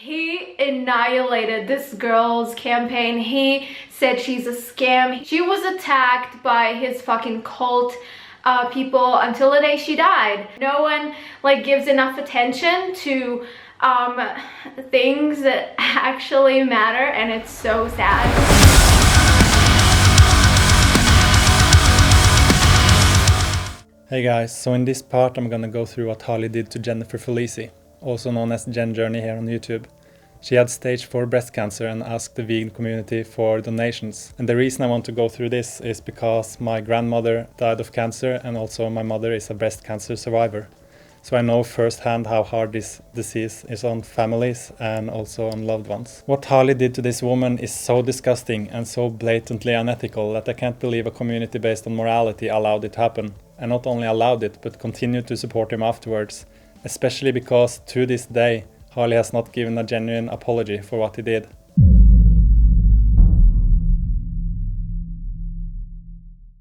He annihilated this girl's campaign. He said she's a scam. She was attacked by his fucking cult people until the day she died. No one like gives enough attention to things that actually matter, and it's so sad. Hey guys, so in this part I'm gonna go through what Harley did to Jennifer Felici, also known as Jen Journey here on YouTube. She had stage 4 breast cancer and asked the vegan community for donations. And the reason I want to go through this is because my grandmother died of cancer, and also my mother is a breast cancer survivor. So I know firsthand how hard this disease is on families and also on loved ones. What Harley did to this woman is so disgusting and so blatantly unethical that I can't believe a community based on morality allowed it to happen. And not only allowed it, but continued to support him afterwards. Especially because to this day, Harley has not given a genuine apology for what he did.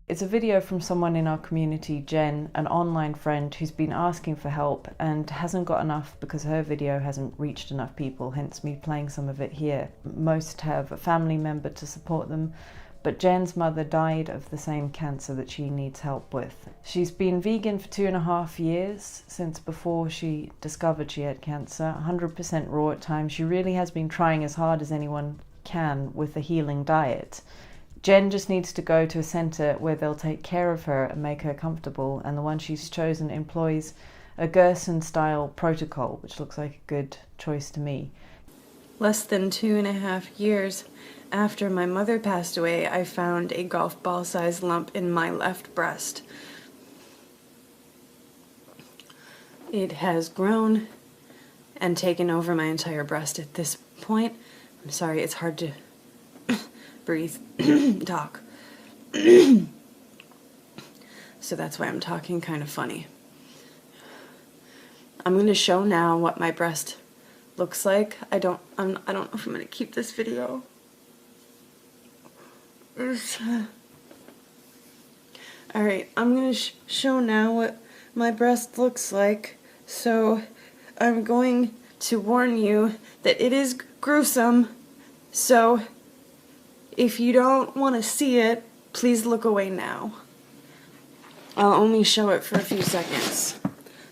It's a video from someone in our community, Jen, an online friend who's been asking for help and hasn't got enough because her video hasn't reached enough people, hence me playing some of it here. Most have a family member to support them, but Jen's mother died of the same cancer that she needs help with. She's been vegan for 2.5 years, since before she discovered she had cancer, 100% raw at times. She really has been trying as hard as anyone can with a healing diet. Jen just needs to go to a centre where they'll take care of her and make her comfortable, and the one she's chosen employs a Gerson-style protocol, which looks like a good choice to me. Less than 2.5 years after my mother passed away, I found a golf ball-sized lump in my left breast. It has grown and taken over my entire breast at this point. I'm sorry, it's hard to breathe, talk. So that's why I'm talking kind of funny. I'm going to show now what my breast looks like. I don't know if I'm going to keep this video. Alright, I'm going to show now what my breast looks like. So I'm going to warn you that it is gruesome. So if you don't want to see it, please look away now. I'll only show it for a few seconds.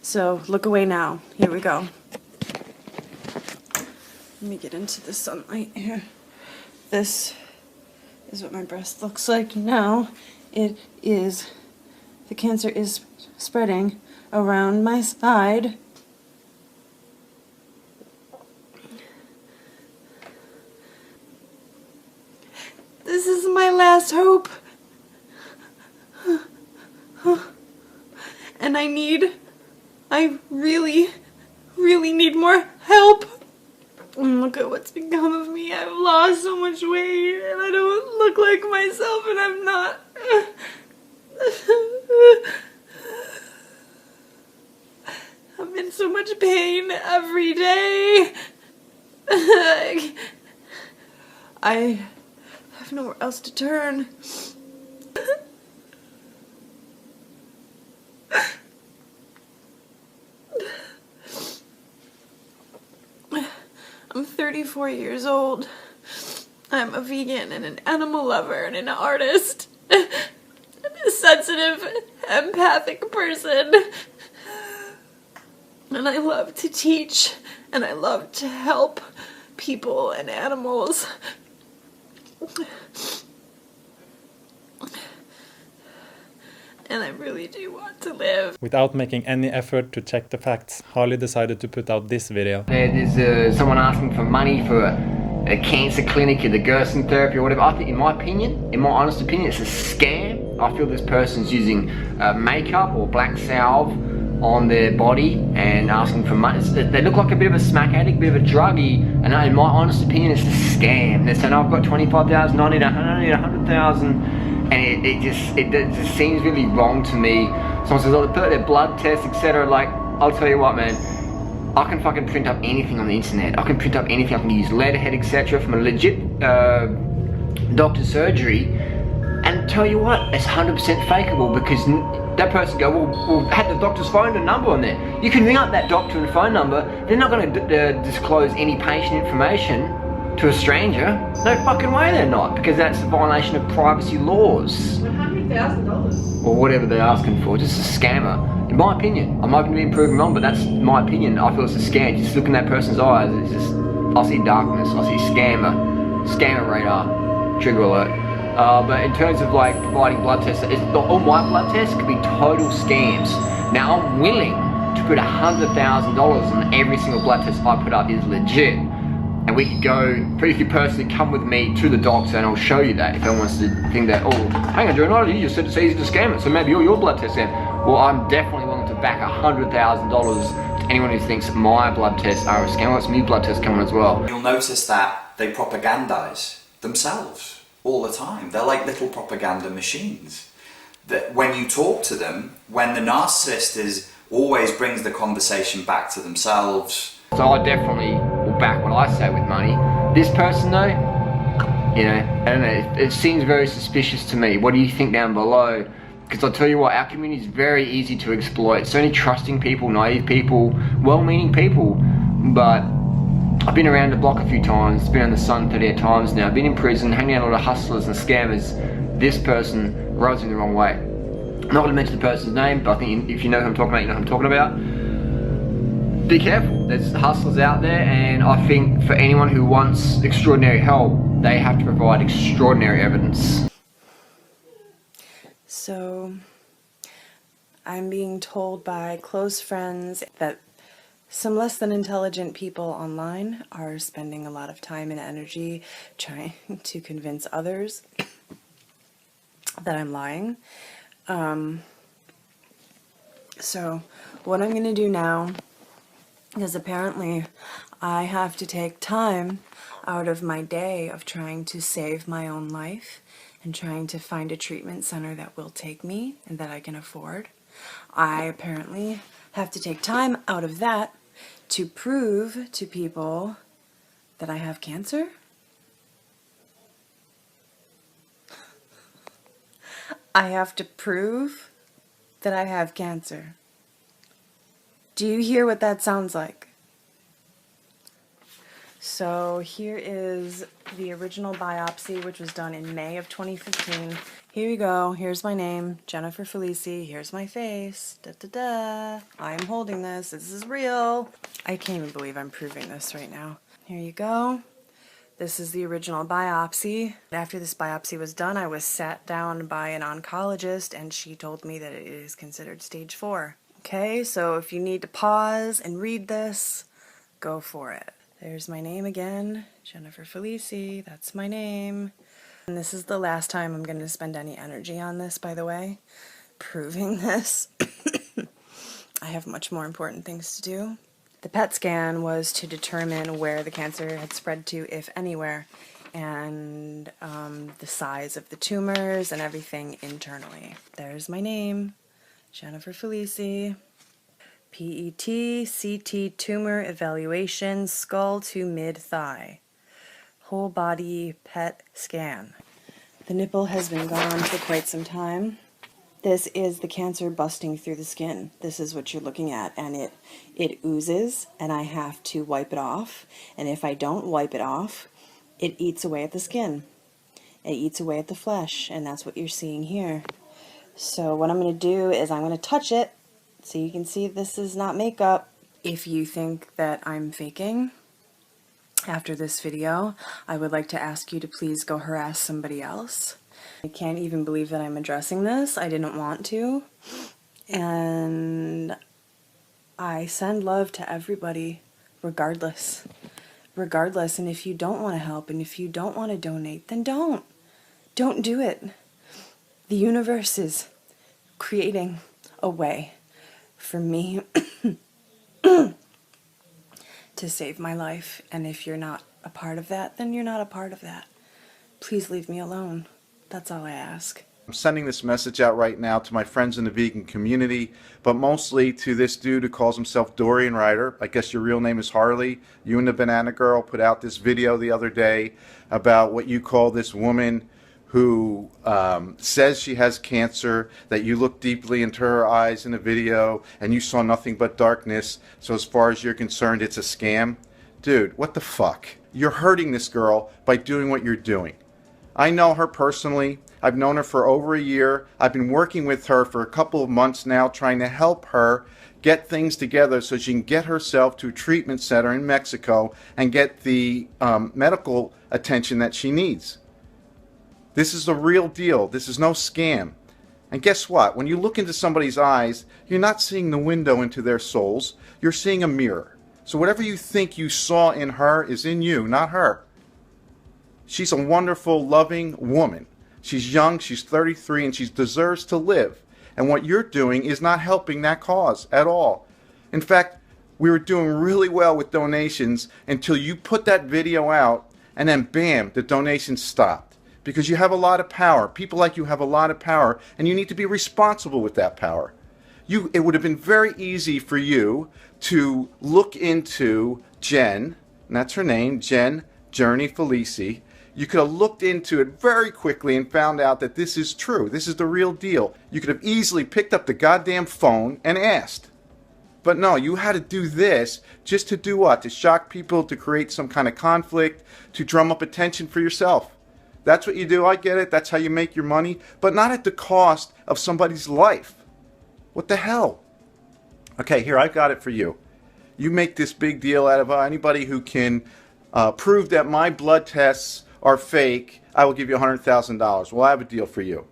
So look away now. Here we go. Let me get into the sunlight here. This is what my breast looks like now. The cancer is spreading around my side. This is my last hope. And I really need more help. And look at what's become of me. I've lost so much weight and I don't look like myself, and I'm not. I'm in so much pain every day. I have nowhere else to turn. I'm 34 years old. I'm a vegan and an animal lover and an artist. And a sensitive, empathic person. And I love to teach, and I love to help people and animals. And I really do want to live. Without making any effort to check the facts, Harley decided to put out this video. There's someone asking for money for a cancer clinic or the Gerson therapy or whatever. I think, in my honest opinion, it's a scam. I feel this person's using makeup or black salve on their body and asking for money. They look like a bit of a smack addict, a bit of a druggie, and in my honest opinion, it's a scam. They're saying, I've got 25,000, I need 100,000. And it just seems really wrong to me. Someone says, oh, their blood tests, etc. Like, I'll tell you what, man. I can fucking print up anything on the internet. I can print up anything. I can use letterhead, etc. from a legit doctor's surgery. And tell you what, it's 100% fakeable, because That person go, well, had the doctor's phone and number on there. You can ring up that doctor and phone number. They're not going to disclose any patient information to a stranger. No fucking way they're not, because that's a violation of privacy laws. $100,000. Or whatever they're asking for, just a scammer. In my opinion, I'm open to being proven wrong, but that's my opinion. I feel it's a scam. Just look in that person's eyes, it's just, I see darkness, I see scammer radar, trigger alert. But in terms of like providing blood tests, all my blood tests could be total scams. Now I'm willing to put $100,000 on every single blood test I put up is legit. And we could go, if you personally come with me to the doctor and I'll show you that if anyone wants to think that, oh, hang on, Jordan, you just said it's easy to scam it, so maybe all your blood tests scam. Well, I'm definitely willing to back $100,000 to anyone who thinks my blood tests are a scam. Let's me blood tests coming as well. You'll notice that they propagandize themselves all the time. They're like little propaganda machines. That when you talk to them, when the narcissist always brings the conversation back to themselves. So I definitely will back what I say with money. This person though, you know, I don't know, it seems very suspicious to me. What do you think down below? Because I'll tell you what, our community is very easy to exploit. So many trusting people, naive people, well-meaning people. But I've been around the block a few times, been on the sun 38 times now, been in prison, hanging out with a lot of hustlers and scammers. This person rubs me the wrong way. I'm not going to mention the person's name, but I think if you know who I'm talking about, you know who I'm talking about. Be careful, there's hustlers out there, and I think for anyone who wants extraordinary help, they have to provide extraordinary evidence. So, I'm being told by close friends that some less than intelligent people online are spending a lot of time and energy trying to convince others that I'm lying. So, what I'm going to do now is apparently I have to take time out of my day of trying to save my own life and trying to find a treatment center that will take me and that I can afford. I apparently have to take time out of that to prove to people that I have cancer. I have to prove that I have cancer. Do you hear what that sounds like? So here is the original biopsy, which was done in May of 2015. Here you go. Here's my name, Jennifer Felici. Here's my face. Da da da. I am holding this. This is real. I can't even believe I'm proving this right now. Here you go. This is the original biopsy. After this biopsy was done, I was sat down by an oncologist and she told me that it is considered stage 4. Okay, so if you need to pause and read this, go for it. There's my name again, Jennifer Felici, that's my name. And this is the last time I'm going to spend any energy on this, by the way, proving this. I have much more important things to do. The PET scan was to determine where the cancer had spread to, if anywhere, and the size of the tumors and everything internally. There's my name, Jennifer Felici. PET, CT tumor evaluation, skull to mid-thigh. Whole body PET scan. The nipple has been gone for quite some time. This is the cancer busting through the skin. This is what you're looking at, and it oozes, and I have to wipe it off. And if I don't wipe it off, it eats away at the skin. It eats away at the flesh, and that's what you're seeing here. So what I'm going to do is I'm going to touch it so you can see this is not makeup. If you think that I'm faking after this video, I would like to ask you to please go harass somebody else. I can't even believe that I'm addressing this. I didn't want to. And I send love to everybody, regardless. Regardless, and if you don't want to help and if you don't want to donate, then don't. Don't do it. The universe is creating a way for me to save my life, and if you're not a part of that, then you're not a part of that. Please leave me alone. That's all I ask. I'm sending this message out right now to my friends in the vegan community, but mostly to this dude who calls himself Dorian Ryder. I guess your real name is Harley. You and the Banana Girl put out this video the other day about what you call this woman who says she has cancer, that you look deeply into her eyes in a video and you saw nothing but darkness, so as far as you're concerned, it's a scam. Dude, what the fuck? You're hurting this girl by doing what you're doing. I know her personally. I've known her for over a year. I've been working with her for a couple of months now, trying to help her get things together so she can get herself to a treatment center in Mexico and get the medical attention that she needs. This is the real deal. This is no scam. And guess what? When you look into somebody's eyes, you're not seeing the window into their souls. You're seeing a mirror. So whatever you think you saw in her is in you, not her. She's a wonderful, loving woman. She's young, she's 33, and she deserves to live. And what you're doing is not helping that cause at all. In fact, we were doing really well with donations until you put that video out, and then bam, the donations stopped. Because you have a lot of power. People like you have a lot of power, and you need to be responsible with that power. It would have been very easy for you to look into Jen, and that's her name, Jen Journey Felici. You could have looked into it very quickly and found out that this is true. This is the real deal. You could have easily picked up the goddamn phone and asked. But no, you had to do this just to do what? To shock people, to create some kind of conflict, to drum up attention for yourself. That's what you do, I get it, that's how you make your money, but not at the cost of somebody's life. What the hell? Okay, here, I've got it for you. You make this big deal out of anybody who can prove that my blood tests are fake, I will give you $100,000. Well, I have a deal for you.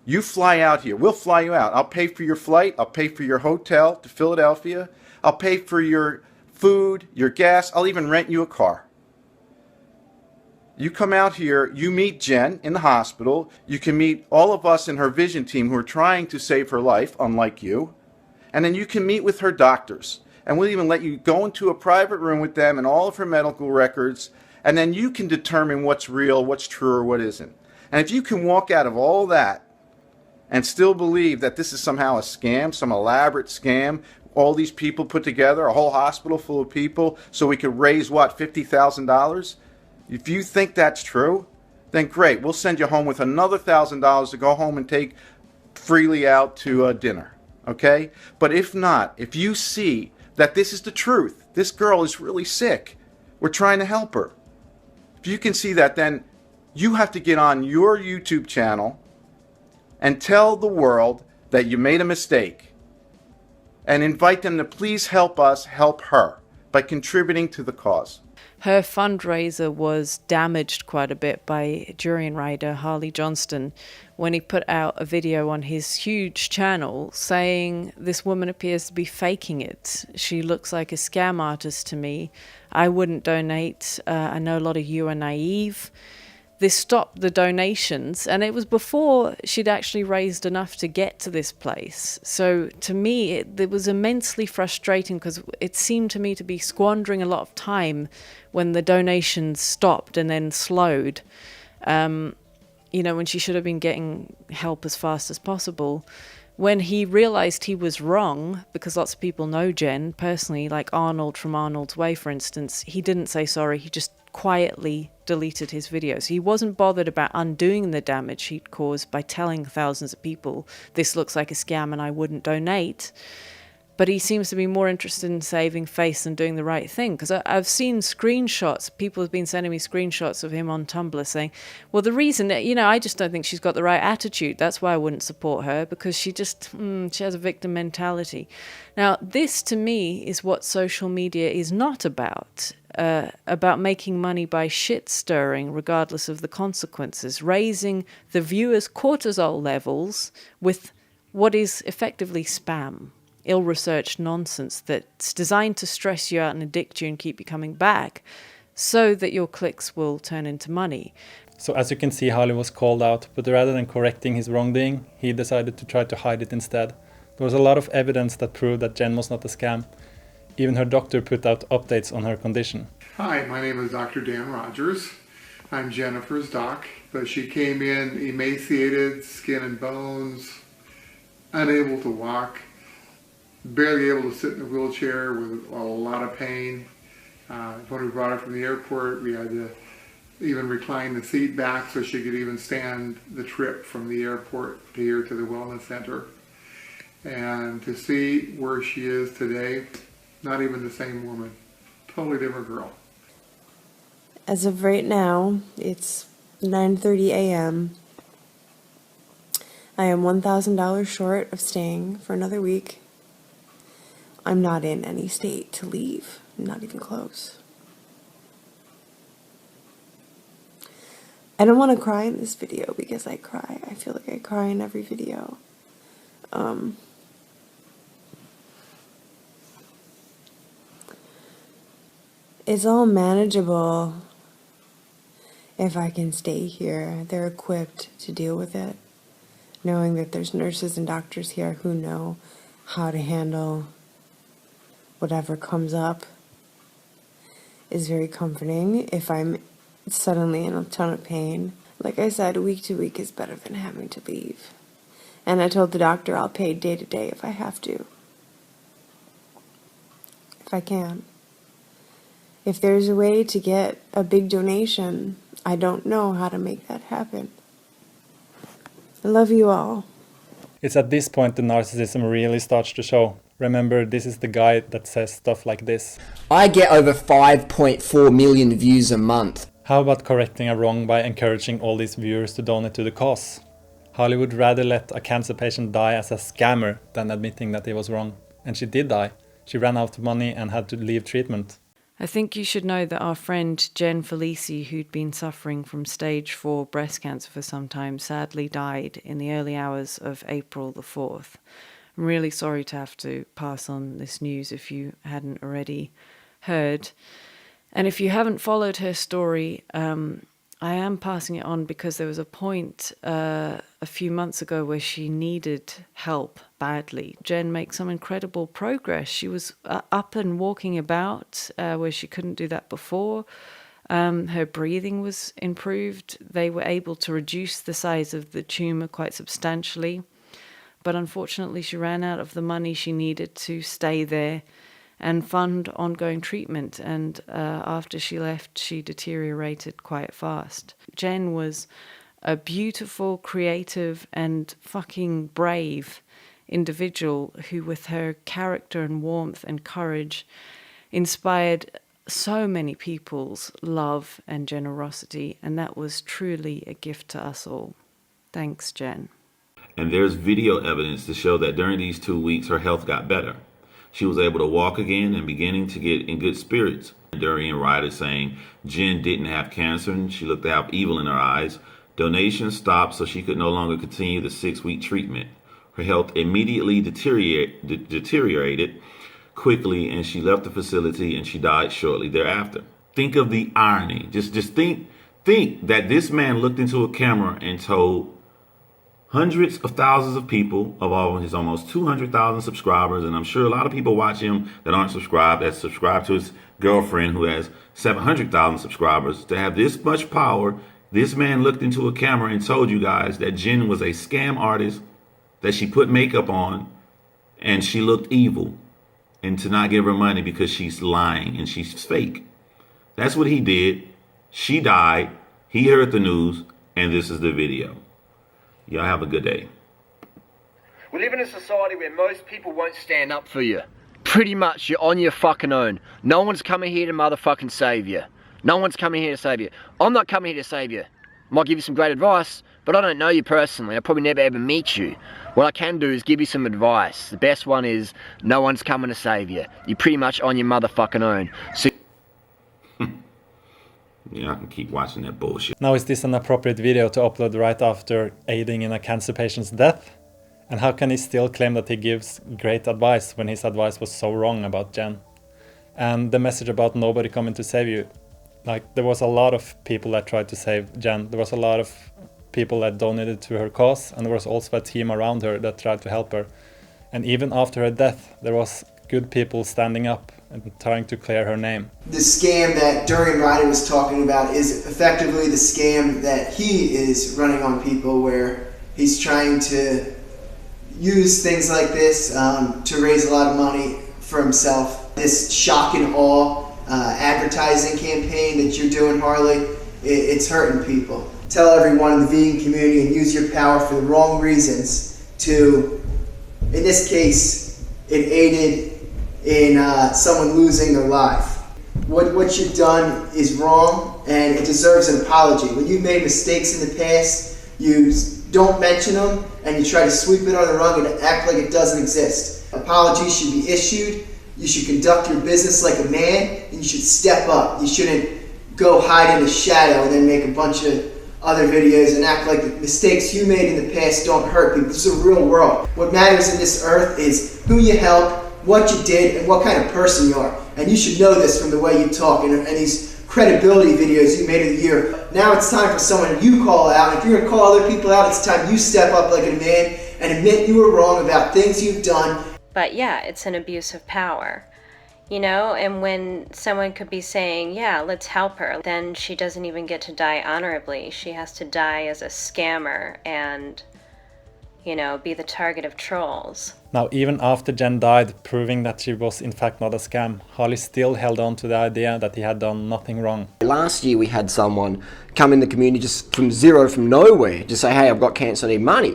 You fly out here, we'll fly you out. I'll pay for your flight, I'll pay for your hotel to Philadelphia, I'll pay for your food, your gas, I'll even rent you a car. You come out here, you meet Jen in the hospital, you can meet all of us in her vision team who are trying to save her life, unlike you, and then you can meet with her doctors. And we'll even let you go into a private room with them and all of her medical records, and then you can determine what's real, what's true, or what isn't. And if you can walk out of all that and still believe that this is somehow a scam, some elaborate scam, all these people put together, a whole hospital full of people, so we could raise, what, $50,000? If you think that's true, then great. We'll send you home with another $1,000 to go home and take freely out to dinner. Okay? But if not, if you see that this is the truth, this girl is really sick, we're trying to help her. If you can see that, then you have to get on your YouTube channel and tell the world that you made a mistake and invite them to please help us help her by contributing to the cause. Her fundraiser was damaged quite a bit by Durian rider Harley Johnston when he put out a video on his huge channel saying this woman appears to be faking it. She looks like a scam artist to me. I wouldn't donate. I know a lot of you are naive. This stopped the donations, and it was before she'd actually raised enough to get to this place. So to me, it was immensely frustrating because it seemed to me to be squandering a lot of time when the donations stopped and then slowed. When she should have been getting help as fast as possible. When he realized he was wrong, because lots of people know Jen personally, like Arnold from Arnold's Way, for instance, he didn't say sorry. He just quietly deleted his videos. He wasn't bothered about undoing the damage he'd caused by telling thousands of people, this looks like a scam and I wouldn't donate. But he seems to be more interested in saving face than doing the right thing. Because I've seen screenshots, people have been sending me screenshots of him on Tumblr saying, well, the reason, I just don't think she's got the right attitude. That's why I wouldn't support her, because she has a victim mentality. Now, this to me is what social media is not about making money by shit stirring, regardless of the consequences, raising the viewers' cortisol levels with what is effectively spam. Ill-researched nonsense that's designed to stress you out and addict you and keep you coming back so that your clicks will turn into money. So as you can see, Harley was called out, but rather than correcting his wrongdoing, he decided to try to hide it instead. There was a lot of evidence that proved that Jen was not a scam. Even her doctor put out updates on her condition. Hi, my name is Dr. Dan Rogers. I'm Jennifer's doc, but she came in emaciated, skin and bones, unable to walk, barely able to sit in a wheelchair with a lot of pain. When we brought her from the airport, we had to even recline the seat back so she could even stand the trip from the airport to here to the wellness center. And to see where she is today, not even the same woman, totally different girl. As of right now, it's 9:30 a.m. I am $1,000 short of staying for another week. I'm not in any state to leave, not even close. I don't want to cry in this video because I cry. I feel like I cry in every video. It's all manageable if I can stay here. They're equipped to deal with it, knowing that there's nurses and doctors here who know how to handle whatever comes up is very comforting. If I'm suddenly in a ton of pain, like I said, week to week is better than having to leave. And I told the doctor I'll pay day to day if I have to. If I can. If there's a way to get a big donation, I don't know how to make that happen. I love you all. It's at this point the narcissism really starts to show. Remember, this is the guy that says stuff like this. I get over 5.4 million views a month. How about correcting a wrong by encouraging all these viewers to donate to the cause? Holly would rather let a cancer patient die as a scammer than admitting that he was wrong. And she did die. She ran out of money and had to leave treatment. I think you should know that our friend Jen Felici, who'd been suffering from stage 4 breast cancer for some time, sadly died in the early hours of April the 4th. I'm really sorry to have to pass on this news if you hadn't already heard. And if you haven't followed her story, I am passing it on because there was a point a few months ago where she needed help badly. Jen makes some incredible progress. She was up and walking about where she couldn't do that before. Her breathing was improved. They were able to reduce the size of the tumor quite substantially. But unfortunately, she ran out of the money she needed to stay there and fund ongoing treatment. And after she left, she deteriorated quite fast. Jen was a beautiful, creative, and fucking brave individual who, with her character and warmth and courage, inspired so many people's love and generosity. And that was truly a gift to us all. Thanks, Jen. And there's video evidence to show that during these 2 weeks, her health got better. She was able to walk again and beginning to get in good spirits. Durian Ryder saying Jen didn't have cancer and she looked to have evil in her eyes. Donations stopped so she could no longer continue the 6-week treatment. Her health immediately deteriorated quickly and she left the facility and she died shortly thereafter. Think of the irony. Just think that this man looked into a camera and told hundreds of thousands of people of all his almost 200,000 subscribers, and I'm sure a lot of people watch him that aren't subscribed, that subscribe to his girlfriend who has 700,000 subscribers. To have this much power, this man looked into a camera and told you guys that Jen was a scam artist, that she put makeup on, and she looked evil, and to not give her money because she's lying and she's fake. That's what he did. She died. He heard the news, and this is the video. Y'all have a good day. We live in a society where most people won't stand up for you. Pretty much, you're on your fucking own. No one's coming here to motherfucking save you. No one's coming here to save you. I'm not coming here to save you. I might give you some great advice, but I don't know you personally. I'll probably never ever meet you. What I can do is give you some advice. The best one is, no one's coming to save you. You're pretty much on your motherfucking own. So Yeah, I can keep watching that bullshit. Now, is this an appropriate video to upload right after aiding in a cancer patient's death? And how can he still claim that he gives great advice when his advice was so wrong about Jen? And the message about nobody coming to save you. Like, there was a lot of people that tried to save Jen. There was a lot of people that donated to her cause, and there was also a team around her that tried to help her. And even after her death, there was good people standing up and trying to clear her name. The scam that Durian Ryder was talking about is effectively the scam that he is running on people, where he's trying to use things like this to raise a lot of money for himself. This shock and awe advertising campaign that you're doing, Harley, it's hurting people. Tell everyone in the vegan community and use your power for the wrong reasons to, in this case, it aided in someone losing their life. What you've done is wrong and it deserves an apology. When you've made mistakes in the past, you don't mention them and you try to sweep it under the rug and act like it doesn't exist. Apologies should be issued. You should conduct your business like a man and you should step up. You shouldn't go hide in the shadow and then make a bunch of other videos and act like the mistakes you made in the past don't hurt people. This is a real world. What matters in this earth is who you help, what you did, and what kind of person you are. And you should know this from the way you talk and these credibility videos you made of the year. Now it's time for someone you call out. And if you're going to call other people out, it's time you step up like a man and admit you were wrong about things you've done. But yeah, it's an abuse of power, you know, and when someone could be saying, yeah, let's help her, then she doesn't even get to die honorably. She has to die as a scammer and, you know, be the target of trolls. Now, even after Jen died, proving that she was in fact not a scam, Harley still held on to the idea that he had done nothing wrong. Last year we had someone come in the community just from nowhere, just say, hey, I've got cancer, I need money.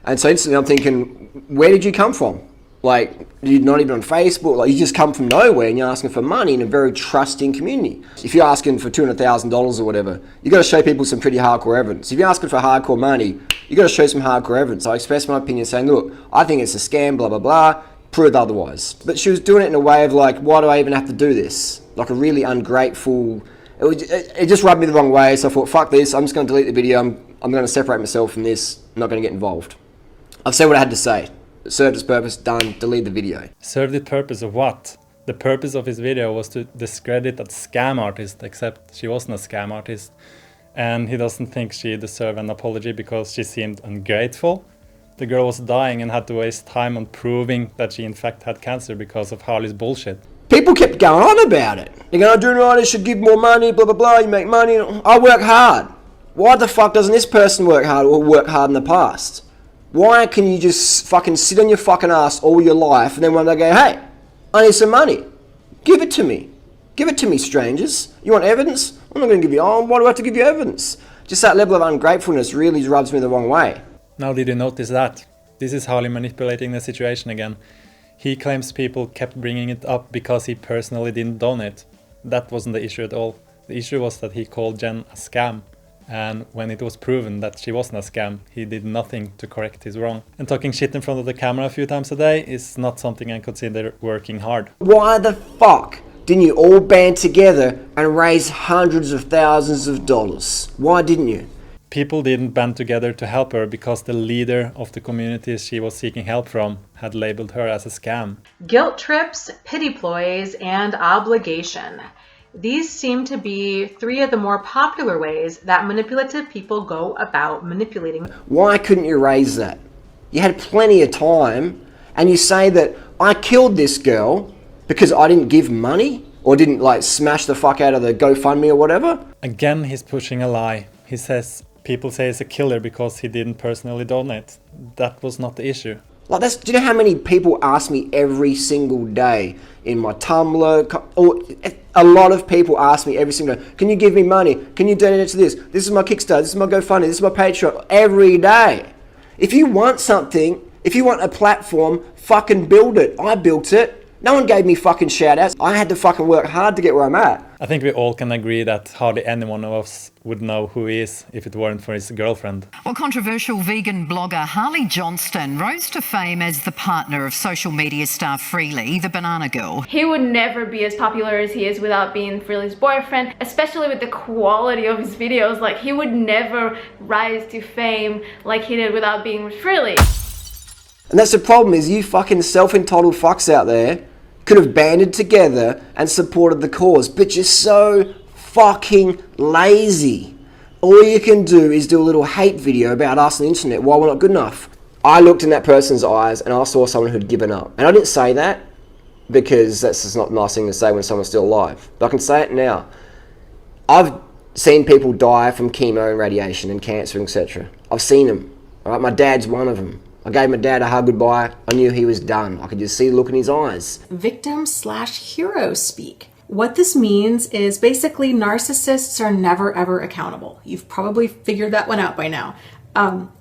And so instantly I'm thinking, where did you come from? Like, you're not even on Facebook, like you just come from nowhere and you're asking for money in a very trusting community. If you're asking for $200,000 or whatever, you got to show people some pretty hardcore evidence. If you're asking for hardcore money, you got to show some hardcore evidence. I expressed my opinion saying, look, I think it's a scam, blah, blah, blah, prove otherwise. But she was doing it in a way of like, why do I even have to do this? Like a really ungrateful, it just rubbed me the wrong way. So I thought, fuck this, I'm just going to delete the video. I'm going to separate myself from this. I'm not going to get involved. I've said what I had to say. It served its purpose, done, delete the video. Served the purpose of what? The purpose of his video was to discredit that scam artist, except she wasn't a scam artist. And he doesn't think she deserved an apology because she seemed ungrateful. The girl was dying and had to waste time on proving that she in fact had cancer because of Harley's bullshit. People kept going on about it. They're going, doing right, I should give more money, blah, blah, blah, you make money. I work hard. Why the fuck doesn't this person work hard or work hard in the past? Why can you just fucking sit on your fucking ass all your life and then one day go, hey, I need some money. Give it to me. Give it to me, strangers. You want evidence? I'm not going to give you, why do I have to give you evidence? Just that level of ungratefulness really rubs me the wrong way. Now, did you notice that? This is Harley manipulating the situation again. He claims people kept bringing it up because he personally didn't donate. That wasn't the issue at all. The issue was that he called Jen a scam. And when it was proven that she wasn't a scam, he did nothing to correct his wrong. And talking shit in front of the camera a few times a day is not something I consider working hard. Why the fuck didn't you all band together and raise hundreds of thousands of dollars? Why didn't you? People didn't band together to help her because the leader of the community she was seeking help from had labeled her as a scam. Guilt trips, pity ploys, and obligation. These seem to be three of the more popular ways that manipulative people go about manipulating. Why couldn't you raise that? You had plenty of time, and you say that I killed this girl because I didn't give money or didn't like smash the fuck out of the GoFundMe or whatever? Again, he's pushing a lie. He says people say he's a killer because he didn't personally donate. That was not the issue. Like do you know how many people ask me every single day in my Tumblr? Or a lot of people ask me every single day, can you give me money? Can you donate it to this? This is my Kickstarter, this is my GoFundMe, this is my Patreon. Every day. If you want something, if you want a platform, fucking build it. I built it. No one gave me fucking shout outs. I had to fucking work hard to get where I'm at. I think we all can agree that hardly any one of us would know who he is if it weren't for his girlfriend. Well, controversial vegan blogger Harley Johnston rose to fame as the partner of social media star Freely, the banana girl. He would never be as popular as he is without being Freely's boyfriend, especially with the quality of his videos. Like, he would never rise to fame like he did without being with Freely. And that's the problem, is you fucking self-entitled fucks out there could have banded together and supported the cause, but you're so fucking lazy. All you can do is do a little hate video about us on the internet while we're not good enough. I looked in that person's eyes and I saw someone who'd given up. And I didn't say that because that's just not a nice thing to say when someone's still alive. But I can say it now. I've seen people die from chemo and radiation and cancer, etc. I've seen them. All right? My dad's one of them. I gave my dad a hug goodbye. I knew he was done. I could just see the look in his eyes. Victim/hero speak. What this means is basically narcissists are never ever accountable. You've probably figured that one out by now.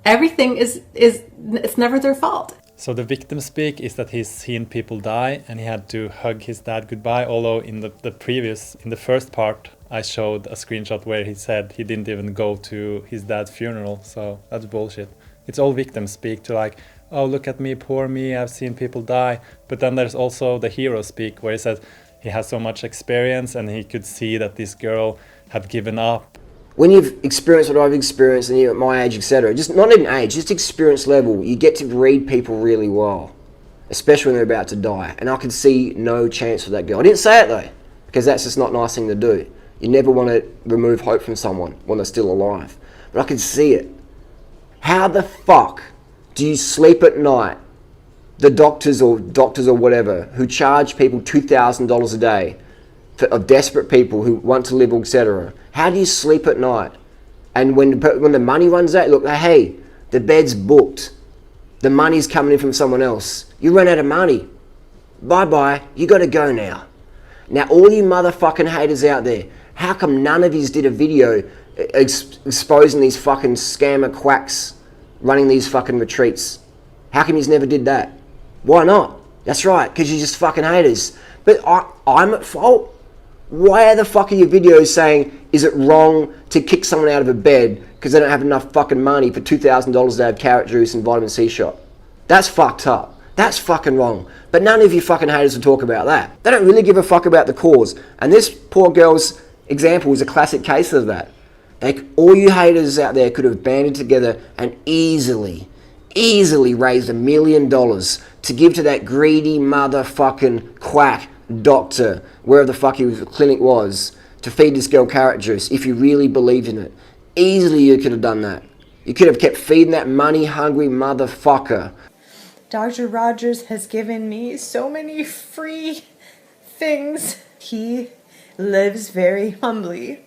Everything it's never their fault. So the victim speak is that he's seen people die and he had to hug his dad goodbye, although in the first part I showed a screenshot where he said he didn't even go to his dad's funeral, so that's bullshit. It's all victim speak to like, oh look at me, poor me, I've seen people die. But then there's also the hero speak where he says he has so much experience and he could see that this girl had given up. When you've experienced what I've experienced and you're at my age, etc., just not even age, just experience level, you get to read people really well, especially when they're about to die. And I could see no chance for that girl. I didn't say it though, because that's just not a nice thing to do. You never want to remove hope from someone when they're still alive. But I could see it. How the fuck do you sleep at night? The doctors or whatever who charge people $2,000 a day of desperate people who want to live, etc. How do you sleep at night? And when the money runs out, look, hey, the bed's booked. The money's coming in from someone else. You run out of money. Bye-bye. You got to go now. Now, all you motherfucking haters out there, how come none of yous did a video exposing these fucking scammer quacks running these fucking retreats? How come yous never did that? Why not? That's right, because you're just fucking haters. But I'm at fault. Why the fuck are your videos saying, is it wrong to kick someone out of a bed because they don't have enough fucking money for $2,000 to have carrot juice and vitamin C shot? That's fucked up. That's fucking wrong. But none of you fucking haters will talk about that. They don't really give a fuck about the cause. And this poor girl's example is a classic case of that. Like, all you haters out there could have banded together and easily raised $1 million to give to that greedy motherfucking quack doctor, wherever the fuck his clinic was, to feed this girl carrot juice if you really believed in it. Easily you could have done that. You could have kept feeding that money-hungry motherfucker. Dr. Rogers has given me so many free things. He lives very humbly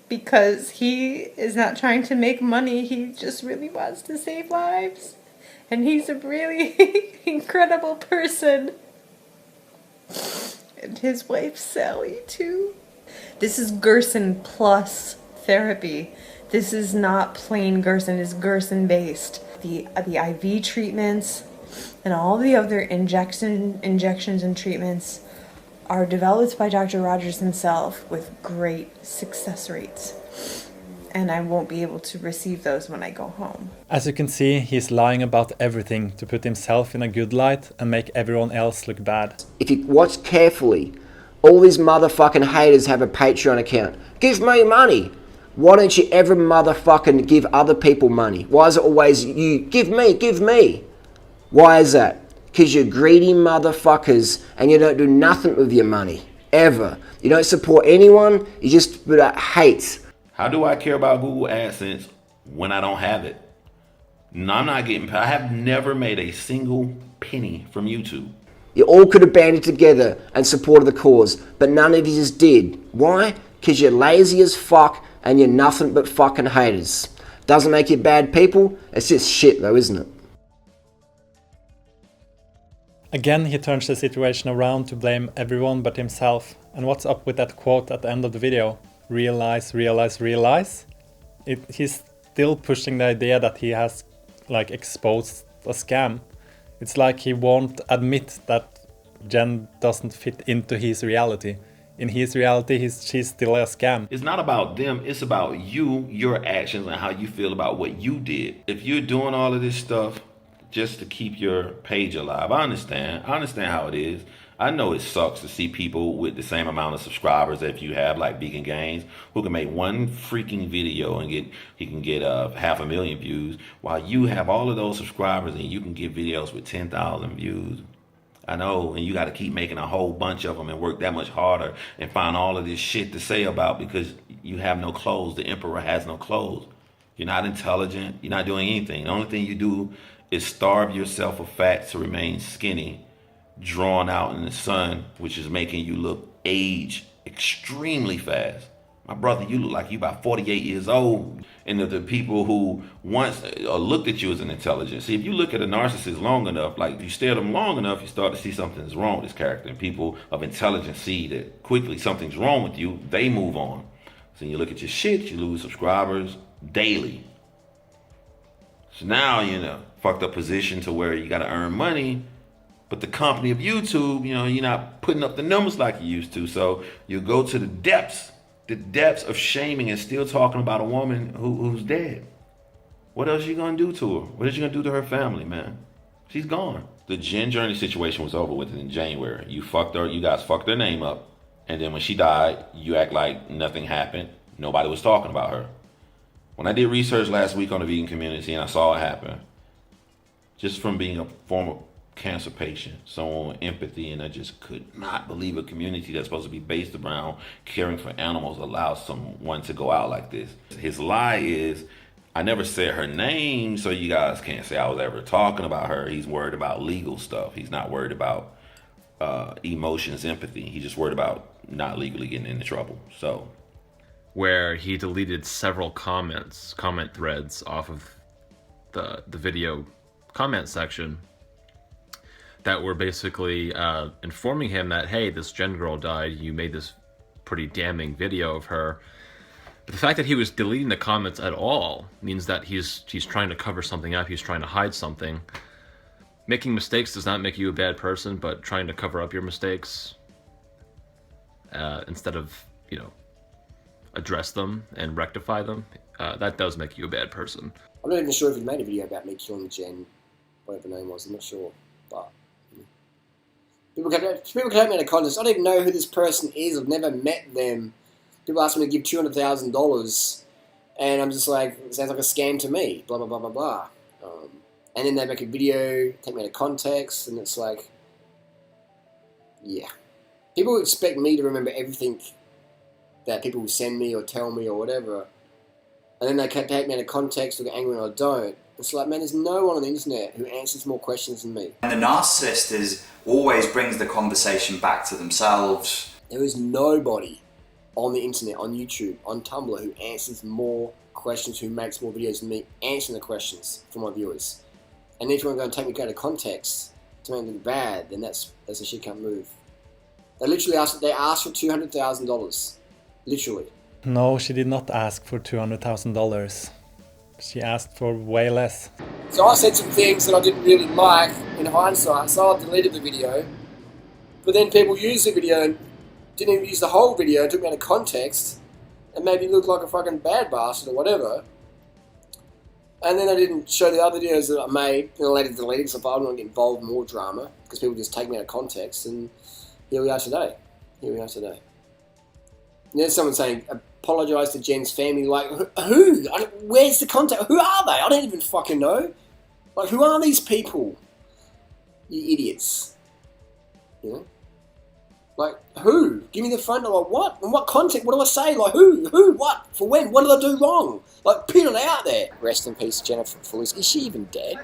because he is not trying to make money. He just really wants to save lives. And he's a really incredible person. And his wife Sally too. This is Gerson plus therapy. This is not plain Gerson, it's Gerson based. The IV treatments and all the other injections and treatments are developed by Dr. Rogers himself with great success rates. And I won't be able to receive those when I go home. As you can see, he's lying about everything to put himself in a good light and make everyone else look bad. If you watch carefully, all these motherfucking haters have a Patreon account. Give me money. Why don't you ever motherfucking give other people money? Why is it always you, give me? Why is that? Because you're greedy motherfuckers and you don't do nothing with your money, ever. You don't support anyone, you just hate. How do I care about Google AdSense when I don't have it? No, I'm not getting paid. I have never made a single penny from YouTube. You all could have banded together and supported the cause, but none of you just did. Why? Because you're lazy as fuck and you're nothing but fucking haters. Doesn't make you bad people, it's just shit though, isn't it? Again, he turns the situation around to blame everyone but himself. And what's up with that quote at the end of the video? Realize, realize, realize? He's still pushing the idea that he has exposed a scam. It's like he won't admit that Jen doesn't fit into his reality. In his reality, she's still a scam. It's not about them, it's about you, your actions, and how you feel about what you did. If you're doing all of this stuff just to keep your page alive, I understand how it is. I know it sucks to see people with the same amount of subscribers that you have, like Vegan Gains, who can make one freaking video and he can get 500,000 views, while you have all of those subscribers and you can get videos with 10,000 views. I know, and you got to keep making a whole bunch of them and work that much harder and find all of this shit to say about because you have no clothes. The emperor has no clothes. You're not intelligent. You're not doing anything. The only thing you do is starve yourself of fat to remain skinny, drawn out in the sun, which is making you age extremely fast. My brother, you look like you about 48 years old. And the people who once looked at you as an intelligent. See, if you look at a narcissist long enough, like if you stare at them long enough, you start to see something's wrong with this character. And people of intelligence see that quickly something's wrong with you, they move on. So you look at your shit, you lose subscribers daily. So now you're in a fucked up position to where you gotta earn money, but the company of YouTube, you know, you're not putting up the numbers like you used to. So you go to the depths of shaming and still talking about a woman who's dead. What else are you gonna do to her? What is you gonna do to her family, man? She's gone. The Jen Journey situation was over with in January. You fucked her, you guys fucked her name up. And then when she died, you act like nothing happened. Nobody was talking about her. When I did research last week on the vegan community and I saw it happen, just from being a former cancer patient, someone with empathy, and I just could not believe a community that's supposed to be based around caring for animals allows someone to go out like this. His lie is, I never said her name, so you guys can't say I was ever talking about her. He's worried about legal stuff. He's not worried about emotions, empathy. He's just worried about not legally getting into trouble. So, where he deleted several comment threads off of the video comment section that were basically informing him that, hey, this Jen girl died, you made this pretty damning video of her. But the fact that he was deleting the comments at all means that he's trying to cover something up, he's trying to hide something. Making mistakes does not make you a bad person, but trying to cover up your mistakes instead of, you know, address them and rectify them, that does make you a bad person. I'm not even sure if he made a video about me killing Jen, whatever her name was, I'm not sure, but people can help me in a contest. I don't even know who this person is. I've never met them. People ask me to give $200,000, and I'm just like, it sounds like a scam to me. Blah blah blah blah blah. And then they make a video, take me out of context, and it's like, yeah. People expect me to remember everything that people will send me or tell me or whatever, and then they can't take me out of context or get angry when I don't. It's like, man, there's no one on the internet who answers more questions than me. And the narcissist always brings the conversation back to themselves. There is nobody on the internet, on YouTube, on Tumblr, who answers more questions, who makes more videos than me answering the questions for my viewers. And if you want to go and take me out of context to make them bad, then that's a shit can't move. They literally asked for $200,000. Literally. No, she did not ask for $200,000. She asked for way less. So I said some things that I didn't really like in hindsight, so I deleted the video. But then people used the video and didn't even use the whole video, took me out of context, and made me look like a fucking bad bastard or whatever. And then I didn't show the other videos that I made, and I later deleted because I don't want to get involved in more drama, because people just take me out of context, and here we are today. And there's someone saying, apologise to Jen's family. Like, who? Where's the contact? Who are they? I don't even fucking know. Like, who are these people? You idiots. You know? Like, who? Give me the phone number. Like, what? In what context? What do I say? Like, who? Who? What? For when? What did I do wrong? Like, put it out there. Rest in peace, Jennifer Fullis. Is she even dead?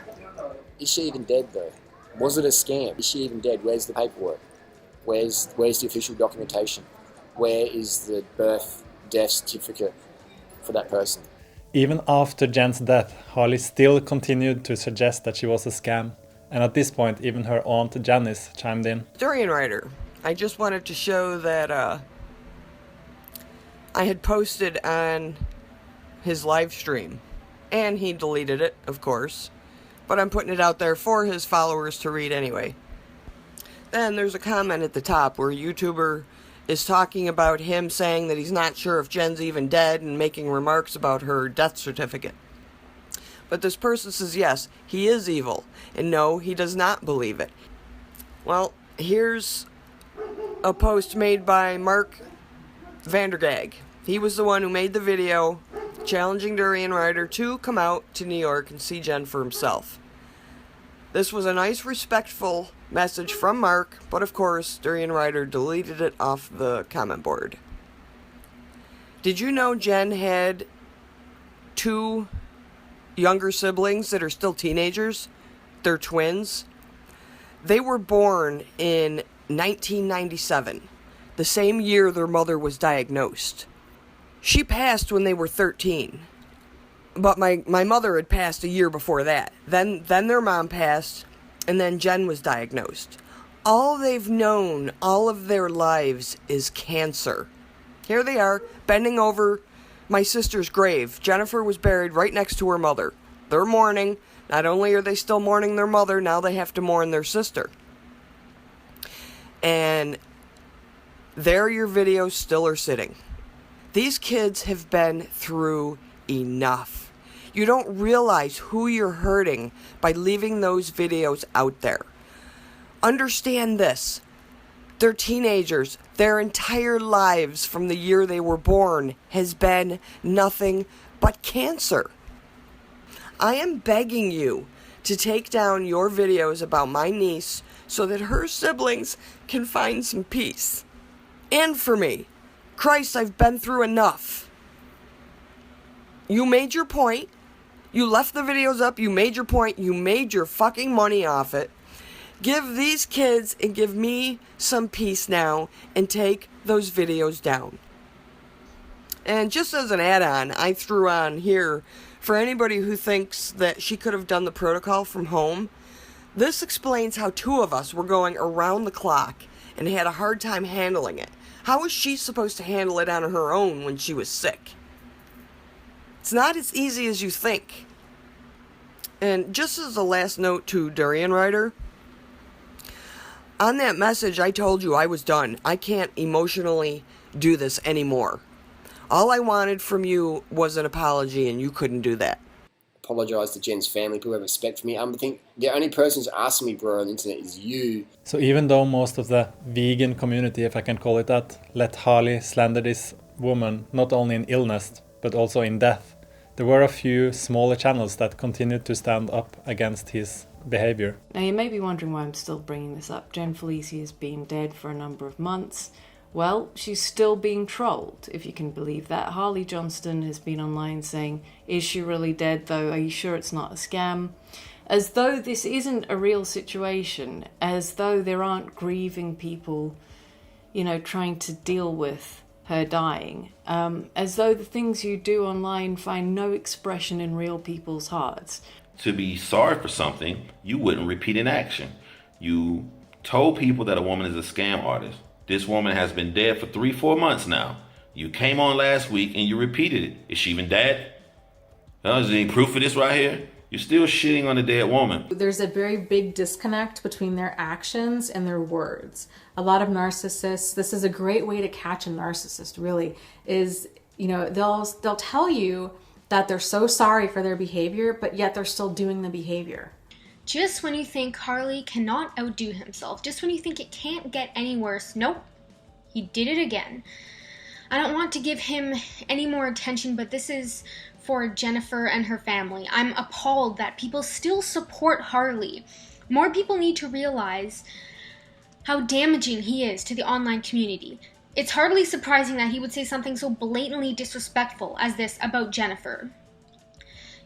Is she even dead, though? Was it a scam? Is she even dead? Where's the paperwork? Where's the official documentation? Where is the death certificate for that person? Even after Jen's death, Harley still continued to suggest that she was a scam. And at this point, even her aunt Janice chimed in. Durian Rider, I just wanted to show that I had posted on his live stream. And he deleted it, of course. But I'm putting it out there for his followers to read anyway. Then there's a comment at the top where a YouTuber is talking about him saying that he's not sure if Jen's even dead and making remarks about her death certificate. But this person says yes, he is evil, and no, he does not believe it. Well, here's a post made by Mark Vandergag. He was the one who made the video challenging Durian Rider to come out to New York and see Jen for himself. This was a nice, respectful message from Mark, but of course, Durian Rider deleted it off the comment board. Did you know Jen had 2 younger siblings that are still teenagers? They're twins. They were born in 1997, the same year their mother was diagnosed. She passed when they were 13. But my mother had passed a year before that. Then their mom passed, and then Jen was diagnosed. All they've known all of their lives is cancer. Here they are, bending over my sister's grave. Jennifer was buried right next to her mother. They're mourning. Not only are they still mourning their mother, now they have to mourn their sister. And there your videos still are sitting. These kids have been through enough. You don't realize who you're hurting by leaving those videos out there. Understand this. They're teenagers. Their entire lives from the year they were born has been nothing but cancer. I am begging you to take down your videos about my niece so that her siblings can find some peace. And for me. Christ, I've been through enough. You made your point. You left the videos up. You made your point. You made your fucking money off it. Give these kids and give me some peace now and take those videos down. And just as an add-on, I threw on here, for anybody who thinks that she could have done the protocol from home, this explains how two of us were going around the clock and had a hard time handling it. How was she supposed to handle it on her own when she was sick? It's not as easy as you think. And just as a last note to Durian Rider, on that message I told you I was done. I can't emotionally do this anymore. All I wanted from you was an apology, and you couldn't do that. Apologise to Jen's family. People have respect for me. I think the only person who's asking me, bro, on the internet is you. So even though most of the vegan community, if I can call it that, let Harley slander this woman not only in illness but also in death, there were a few smaller channels that continued to stand up against his behavior. Now you may be wondering why I'm still bringing this up. Jen Felici has been dead for a number of months. Well, she's still being trolled, if you can believe that. Harley Johnston has been online saying, is she really dead though? Are you sure it's not a scam? As though this isn't a real situation, as though there aren't grieving people, trying to deal with her dying. As though the things you do online find no expression in real people's hearts. To be sorry for something, you wouldn't repeat an action. You told people that a woman is a scam artist. This woman has been dead for 3-4 months now. You came on last week and you repeated it. Is she even dead? Is there any proof of this right here? You're still shitting on a dead woman. There's a very big disconnect between their actions and their words. A lot of narcissists, this is a great way to catch a narcissist, really, is, they'll tell you that they're so sorry for their behavior, but yet they're still doing the behavior. Just when you think Harley cannot outdo himself, just when you think it can't get any worse, nope, he did it again. I don't want to give him any more attention, but this is for Jennifer and her family. I'm appalled that people still support Harley. More people need to realize how damaging he is to the online community. It's hardly surprising that he would say something so blatantly disrespectful as this about Jennifer.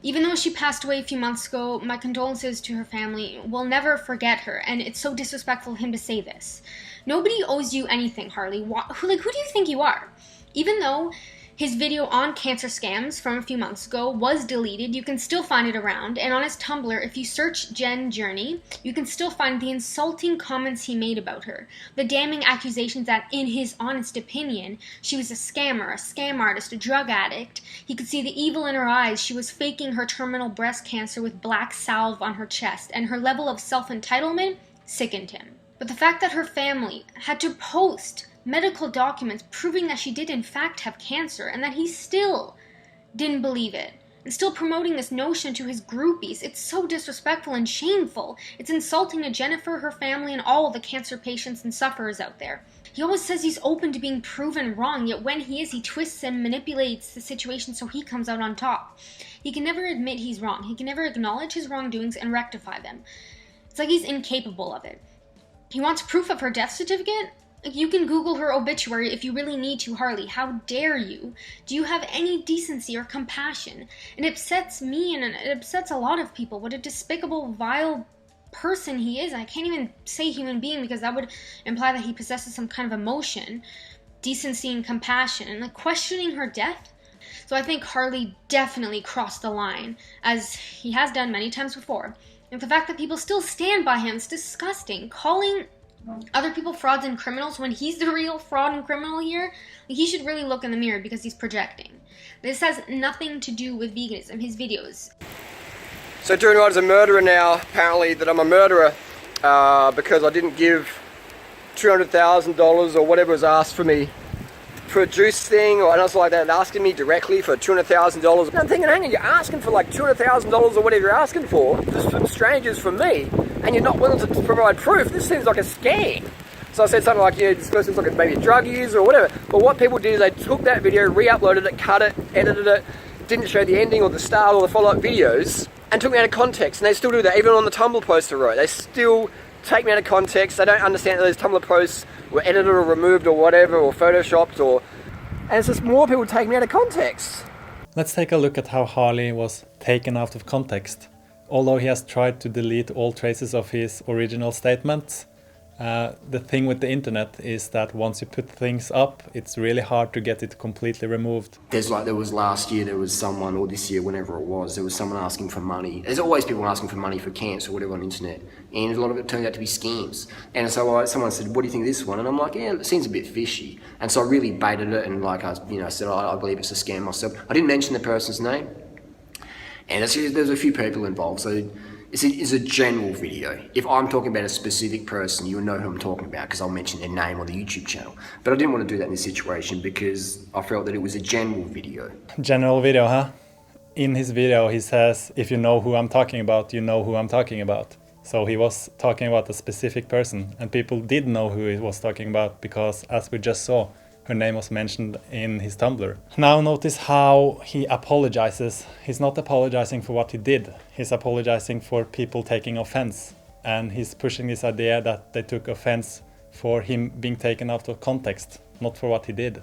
Even though she passed away a few months ago, my condolences to her family. We'll never forget her, and it's so disrespectful of him to say this. Nobody owes you anything, Harley. Who do you think you are? Even though his video on cancer scams from a few months ago was deleted, you can still find it around, and on his Tumblr, if you search Jen Journey, you can still find the insulting comments he made about her, the damning accusations that, in his honest opinion, she was a scammer, a scam artist, a drug addict. He could see the evil in her eyes. She was faking her terminal breast cancer with black salve on her chest, and her level of self-entitlement sickened him. But the fact that her family had to post medical documents proving that she did in fact have cancer and that he still didn't believe it and still promoting this notion to his groupies, it's so disrespectful and shameful. It's insulting to Jennifer, her family, and all the cancer patients and sufferers out there. He always says he's open to being proven wrong, yet when he is, he twists and manipulates the situation so he comes out on top. He can never admit he's wrong. He can never acknowledge his wrongdoings and rectify them. It's like he's incapable of it. He wants proof of her death certificate? You can Google her obituary if you really need to, Harley. How dare you? Do you have any decency or compassion? It upsets me and it upsets a lot of people. What a despicable, vile person he is. I can't even say human being because that would imply that he possesses some kind of emotion. decency and compassion and like questioning her death. So I think Harley definitely crossed the line, as he has done many times before. And the fact that people still stand by him is disgusting. Calling other people frauds and criminals when he's the real fraud and criminal here, he should really look in the mirror because he's projecting. This has nothing to do with veganism, his videos. So doing right as a murderer now, apparently that I'm a murderer because I didn't give $200,000 or whatever was asked for me for a juice thing or anything like that, and asking me directly for $200,000. And I'm thinking, hang on, you're asking for like $200,000 or whatever you're asking for from strangers from me, and you're not willing to provide proof. This seems like a scam. So I said something like, this person's like maybe a drug user or whatever. But what people did is they took that video, re-uploaded it, cut it, edited it, didn't show the ending or the start or the follow-up videos, and took me out of context. And they still do that, even on the Tumblr post I wrote. They still take me out of context. They don't understand that those Tumblr posts were edited or removed or whatever, or photoshopped, and it's just more people take me out of context. Let's take a look at how Harley was taken out of context. Although he has tried to delete all traces of his original statements, the thing with the internet is that once you put things up, it's really hard to get it completely removed. There was last year, there was someone, or this year, whenever it was, there was someone asking for money. There's always people asking for money for cancer or whatever on the internet, and a lot of it turned out to be scams. And so someone said, what do you think of this one? And I'm like, yeah, it seems a bit fishy. And so I really baited it, and like I said, I believe it's a scam myself. I didn't mention the person's name, and there's a few people involved, so it's a general video. If I'm talking about a specific person, you'll know who I'm talking about because I'll mention their name on the YouTube channel. But I didn't want to do that in this situation because I felt that it was a general video. General video, huh? In his video, he says, if you know who I'm talking about, you know who I'm talking about. So he was talking about a specific person, and people did know who he was talking about because, as we just saw, her name was mentioned in his Tumblr. Now notice how he apologizes. He's not apologizing for what he did. He's apologizing for people taking offense. And he's pushing this idea that they took offense for him being taken out of context, not for what he did.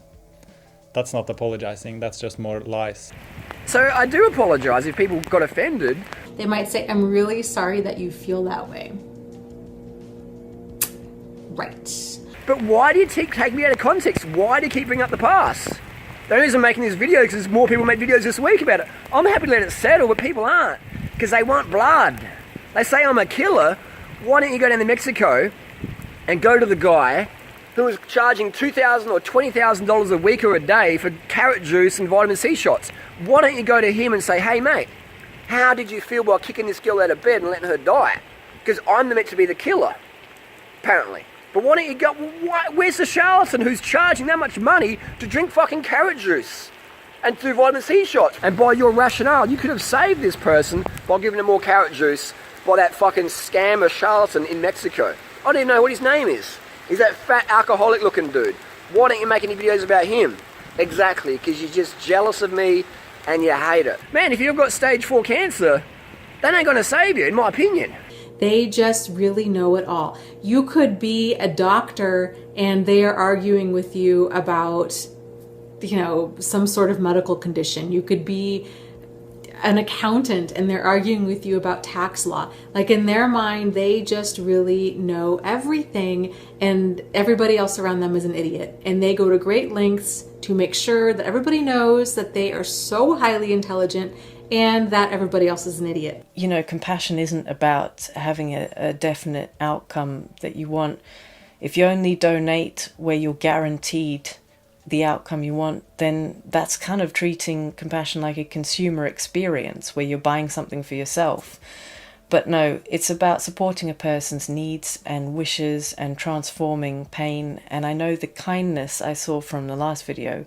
That's not apologizing, that's just more lies. So I do apologize if people got offended. They might say, I'm really sorry that you feel that way. Right. But why do you take me out of context? Why do you keep bringing up the past? The only reason I'm making this video is because more people make videos this week about it. I'm happy to let it settle, but people aren't. Because they want blood. They say I'm a killer. Why don't you go down to Mexico and go to the guy who was charging $2,000 or $20,000 a week or a day for carrot juice and vitamin C shots? Why don't you go to him and say, hey mate, how did you feel while kicking this girl out of bed and letting her die? Because I'm meant to be the killer, apparently. But why don't you go, where's the charlatan who's charging that much money to drink fucking carrot juice and do vitamin C shots? And by your rationale, you could have saved this person by giving them more carrot juice by that fucking scammer charlatan in Mexico. I don't even know what his name is. He's that fat alcoholic looking dude. Why don't you make any videos about him? Exactly, because you're just jealous of me and you hate it. Man, if you've got stage 4 cancer, that ain't gonna save you, in my opinion. They just really know it all. You could be a doctor and they are arguing with you about, some sort of medical condition. You could be an accountant and they're arguing with you about tax law. Like in their mind, they just really know everything and everybody else around them is an idiot. And they go to great lengths to make sure that everybody knows that they are so highly intelligent and that everybody else is an idiot. Compassion isn't about having a definite outcome that you want. If you only donate where you're guaranteed the outcome you want, then that's kind of treating compassion like a consumer experience where you're buying something for yourself. But no, it's about supporting a person's needs and wishes and transforming pain. And I know the kindness I saw from the last video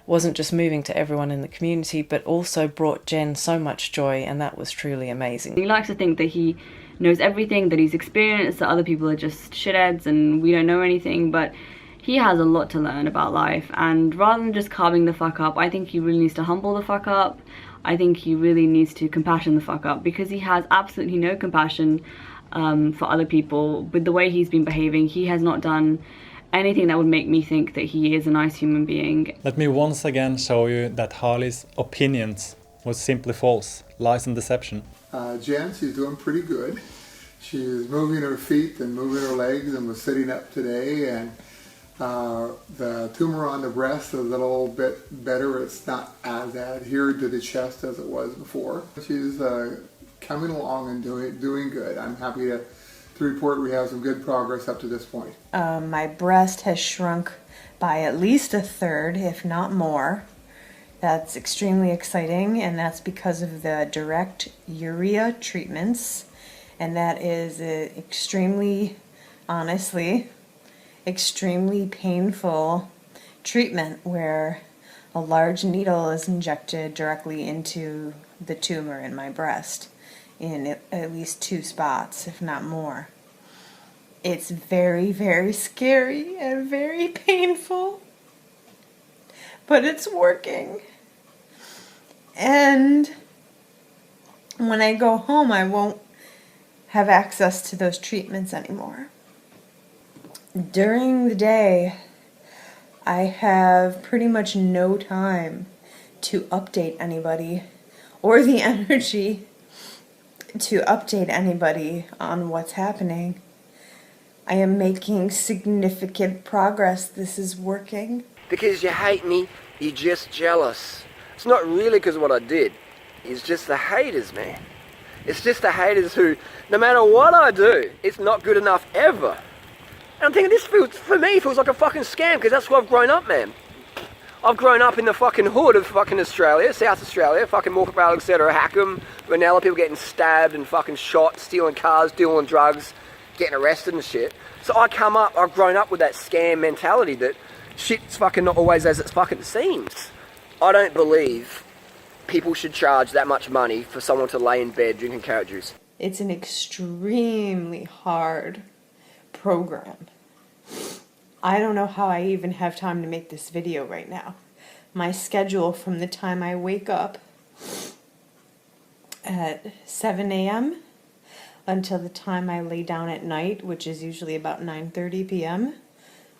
wasn't just moving to everyone in the community, but also brought Jen so much joy, and that was truly amazing. He likes to think that he knows everything, that he's experienced, that other people are just shitheads and we don't know anything, but he has a lot to learn about life. And rather than just carving the fuck up, I think he really needs to humble the fuck up. I think he really needs to compassion the fuck up, because he has absolutely no compassion for other people. With the way he's been behaving, he has not done anything that would make me think that he is a nice human being. Let me once again show you that Harley's opinions was simply false, lies and deception. Jen, she's doing pretty good. She was moving her feet and moving her legs and was sitting up today, and The tumor on the breast is a little bit better. It's not as adhered to the chest as it was before. She's coming along and doing good. I'm happy to report we have some good progress up to this point. My breast has shrunk by at least a third, if not more. That's extremely exciting, and that's because of the direct urea treatments. And that is extremely, honestly, extremely painful treatment where a large needle is injected directly into the tumor in my breast in at least 2 spots, if not more. It's very, very scary and very painful, but it's working. And when I go home, I won't have access to those treatments anymore. During the day, I have pretty much no time to update anybody or the energy to update anybody on what's happening. I am making significant progress. This is working. Because you hate me, you're just jealous. It's not really because of what I did. It's just the haters, man. It's just the haters who, no matter what I do, it's not good enough ever. And I'm thinking this feels, for me, feels like a fucking scam because that's where I've grown up, man. I've grown up in the fucking hood of fucking Australia, South Australia, fucking Walker, etc., Hackham, Vanilla, people getting stabbed and fucking shot, stealing cars, dealing drugs, getting arrested and shit. So I come up, I've grown up with that scam mentality that shit's fucking not always as it fucking seems. I don't believe people should charge that much money for someone to lay in bed drinking carrot juice. It's an extremely hard program. I don't know how I even have time to make this video right now. My schedule from the time I wake up at 7 a.m. until the time I lay down at night, which is usually about 9:30 p.m.,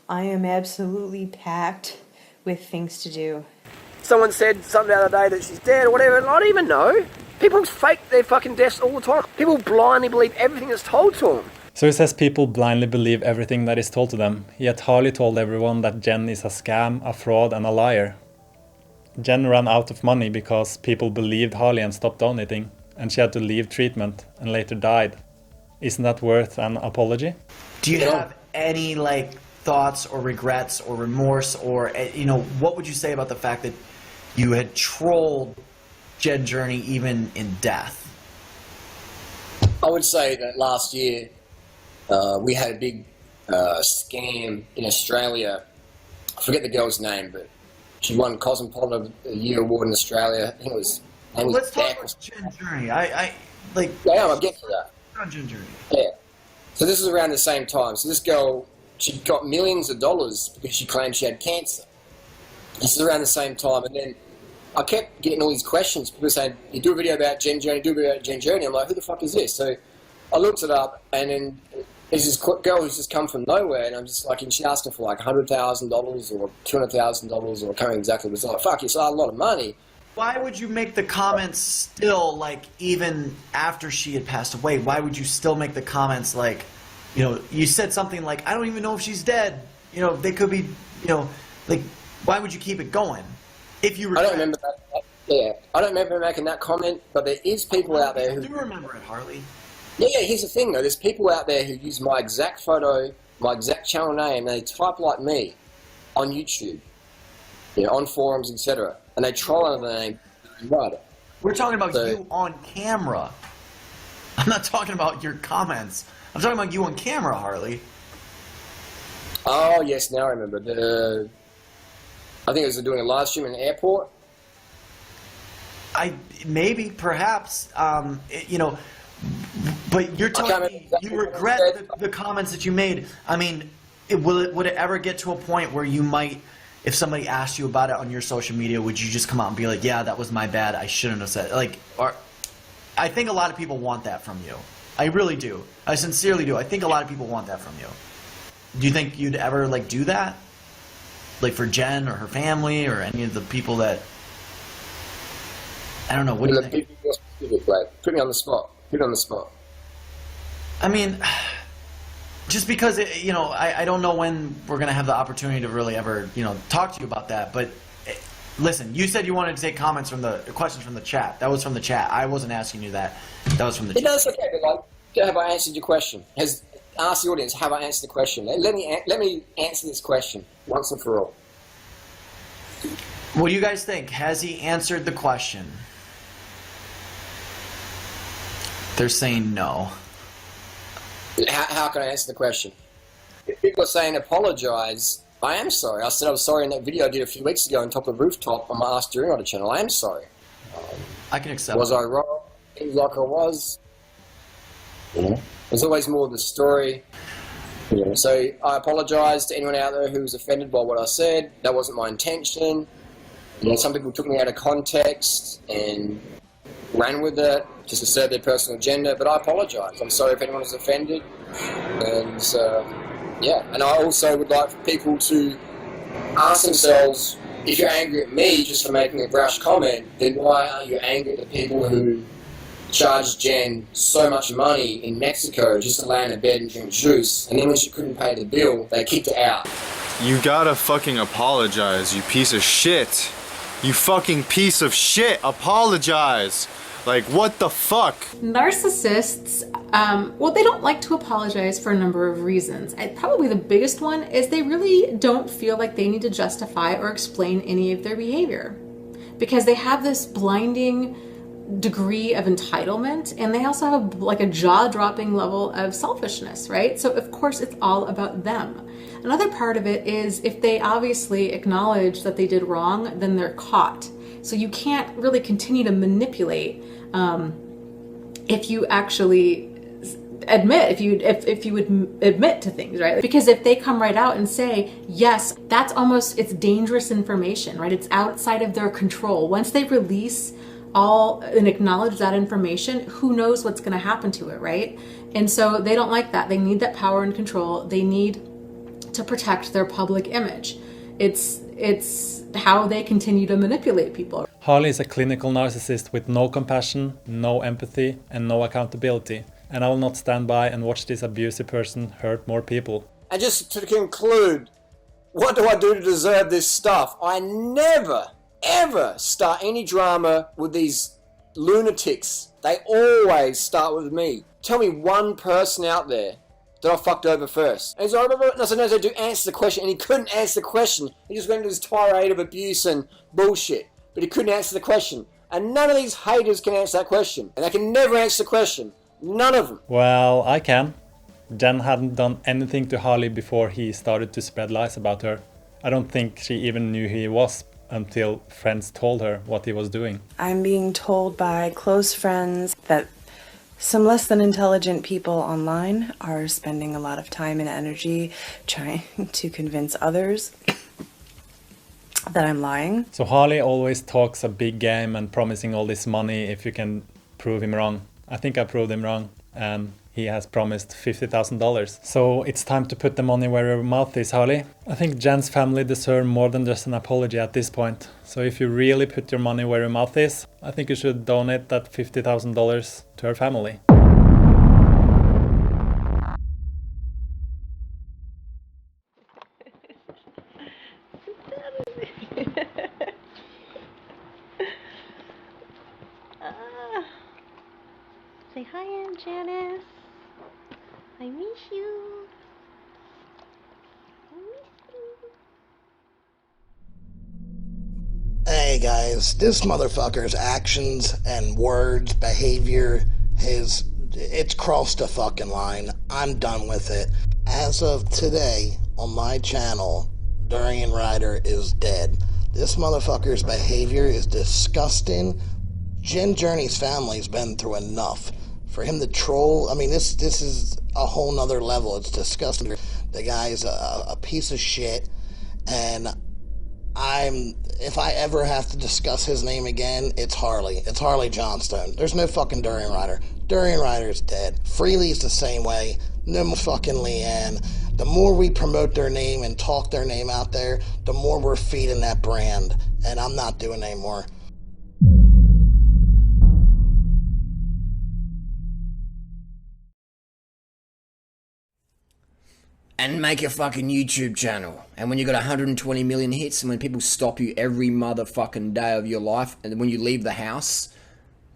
I am absolutely packed with things to do. Someone said something the other day that she's dead or whatever, and I don't even know. People fake their fucking deaths all the time. People blindly believe everything that's told to them. So he says people blindly believe everything that is told to them, yet Harley told everyone that Jen is a scam, a fraud and a liar. Jen ran out of money because people believed Harley and stopped donating, and she had to leave treatment and later died. Isn't that worth an apology? Do you have any thoughts or regrets or remorse or what would you say about the fact that you had trolled Jen Journey even in death? I would say that last year we had a big scam in Australia. I forget the girl's name, but she won Cosmopolitan of the Year award in Australia. I think it was. Let's talk about Jen Journey. Yeah, I'll get to that. Jen Journey. Yeah. So this is around the same time. So this girl, she got millions of dollars because she claimed she had cancer. This is around the same time, and then I kept getting all these questions. People saying, "You do a video about Jen Journey, do a video about Jen Journey." I'm like, "Who the fuck is this?" So I looked it up, and then there's this girl who's just come from nowhere, and I'm just like, and she asked her for like $100,000 or $200,000 or I can't remember exactly. It was like, "Fuck, it's a lot of money." Why would you make the comments still, even after she had passed away? Why would you still make the comments you said something like, "I don't even know if she's dead. They could be, why would you keep it going? If you I don't remember that. Yeah, I don't remember making that comment, but there is people out there who... I do remember it, Harley. Yeah, here's the thing, though. There's people out there who use my exact photo, my exact channel name, and they type like me on YouTube, on forums, etc. And they troll under the name Ryder. We're talking about you on camera. I'm not talking about your comments. I'm talking about you on camera, Harley. Oh, yes, now I remember. I think it was doing a live stream in the airport. Maybe, perhaps, but you're talking, you regret the comments that you made. I mean, would it ever get to a point where you might, if somebody asked you about it on your social media, would you just come out and be like, "Yeah, that was my bad, I shouldn't have said it"? I think a lot of people want that from you. I really do. I sincerely do. I think a lot of people want that from you. Do you think you'd ever do that? For Jen or her family or any of the people that... I don't know, what do you think? Put me on the spot. Put me on the spot. I mean, just because, you know, I don't know when we're going to have the opportunity to really ever, you know, talk to you about that. But listen, you said you wanted to take questions from the chat. That was from the chat. I wasn't asking you that. That was from the chat. That's okay, but like, have I answered your question? Ask the audience, have I answered the question? Let me answer this question once and for all. What do you guys think? Has he answered the question? They're saying no. How can I answer the question? If people are saying apologize, I am sorry. I said I was sorry in that video I did a few weeks ago on top of the rooftop on my Ask During Rider channel. I am sorry. I can accept. Was I wrong? Seems like I was. There's always more of the story. So I apologize to anyone out there who was offended by what I said. That wasn't my intention. You know, some people took me out of context and ran with it just to serve their personal agenda, but I apologize. I'm sorry if anyone was offended. And yeah, and I also would like for people to ask themselves, if you're angry at me just for making a brash comment, then why aren't you angry at the people who charged Jen so much money in Mexico just to lay in a bed and drink juice, and then when she couldn't pay the bill, they kicked her out? You gotta fucking apologize, you piece of shit. You fucking piece of shit, apologize. Like, what the fuck? Narcissists, well, they don't like to apologize for a number of reasons. Probably the biggest one is they really don't feel like they need to justify or explain any of their behavior, because they have this blinding degree of entitlement, and they also have like a jaw-dropping level of selfishness, right? So of course it's all about them. Another part of it is if they obviously acknowledge that they did wrong, then they're caught. So you can't really continue to manipulate if you actually admit, if you would admit to things, right? Because if they come right out and say, yes, that's almost, it's dangerous information, right? It's outside of their control. Once they release all and acknowledge that information, who knows what's going to happen to it, right? And so they don't like that. They need that power and control. They need to protect their public image. It's how they continue to manipulate people. Harley is a clinical narcissist with no compassion, no empathy, and no accountability. And I will not stand by and watch this abusive person hurt more people. And just to conclude, what do I do to deserve this stuff? I never, ever start any drama with these lunatics. They always start with me. Tell me one person out there that I fucked over first. And he's like, no, sometimes I do answer the question, and he couldn't answer the question. He just went into this tirade of abuse and bullshit, but he couldn't answer the question. And none of these haters can answer that question. And they can never answer the question. None of them. Well, I can. Jen hadn't done anything to Harley before he started to spread lies about her. I don't think she even knew who he was until friends told her what he was doing. I'm being told by close friends that some less than intelligent people online are spending a lot of time and energy trying to convince others that I'm lying. So Harley always talks a big game and promising all this money if you can prove him wrong. I think I proved him wrong, and he has promised $50,000. So it's time to put the money where your mouth is, Harley. I think Jen's family deserve more than just an apology at this point. So if you really put your money where your mouth is, I think you should donate that $50,000 to her family. Say hi, Aunt Janice. I miss you. Hey guys, this motherfucker's actions and words, behavior, it's crossed a fucking line. I'm done with it. As of today, on my channel, Durian Rider is dead. This motherfucker's behavior is disgusting. Jen Journey's family's been through enough. For him to troll, I mean, this is a whole nother level. It's disgusting. The guy's a piece of shit, and if I ever have to discuss his name again, it's Harley. It's Harley Johnstone. There's no fucking Durian Rider. Durian Rider's dead. Freely's the same way. No more fucking Leanne. The more we promote their name and talk their name out there, the more we're feeding that brand. And I'm not doing anymore. and make a fucking YouTube channel. And when you got 120 million hits, and when people stop you every motherfucking day of your life, and when you leave the house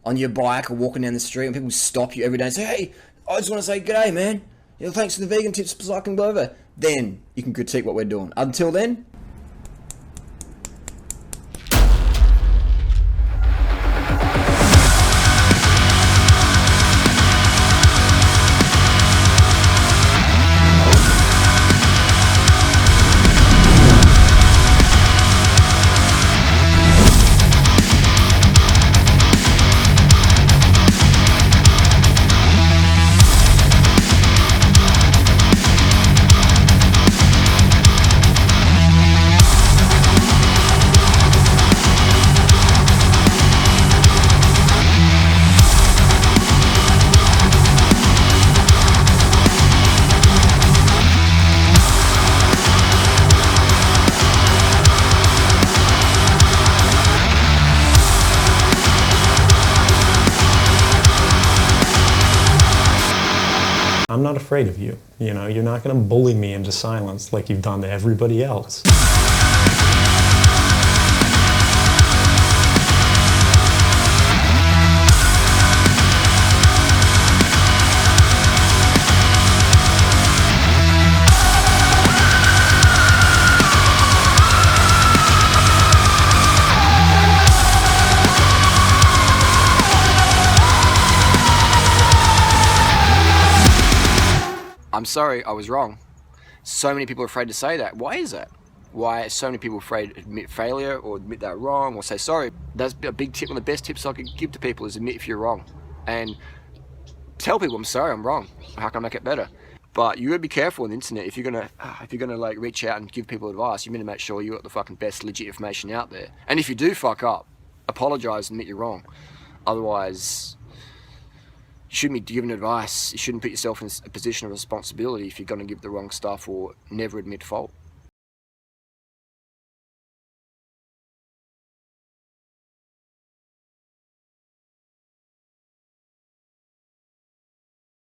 on your bike or walking down the street, and people stop you every day and say, hey, I just want to say g'day, man. You know, thanks for the vegan tips, cycling over. Then you can critique what we're doing. Until then, I'm not afraid of you. You know, you're not going to bully me into silence like you've done to everybody else. I'm sorry, I was wrong. So many people are afraid to say that. Why is that? Why are so many people afraid to admit failure or admit they're wrong or say sorry? That's a big tip. One of the best tips I could give to people is admit if you're wrong. And tell people, I'm sorry, I'm wrong. How can I make it better? But you gotta be careful on the internet. If you're gonna like reach out and give people advice, you need to make sure you got the fucking best legit information out there. And if you do fuck up, apologize and admit you're wrong. Otherwise, you shouldn't be giving advice. You shouldn't put yourself in a position of responsibility if you're going to give the wrong stuff or never admit fault.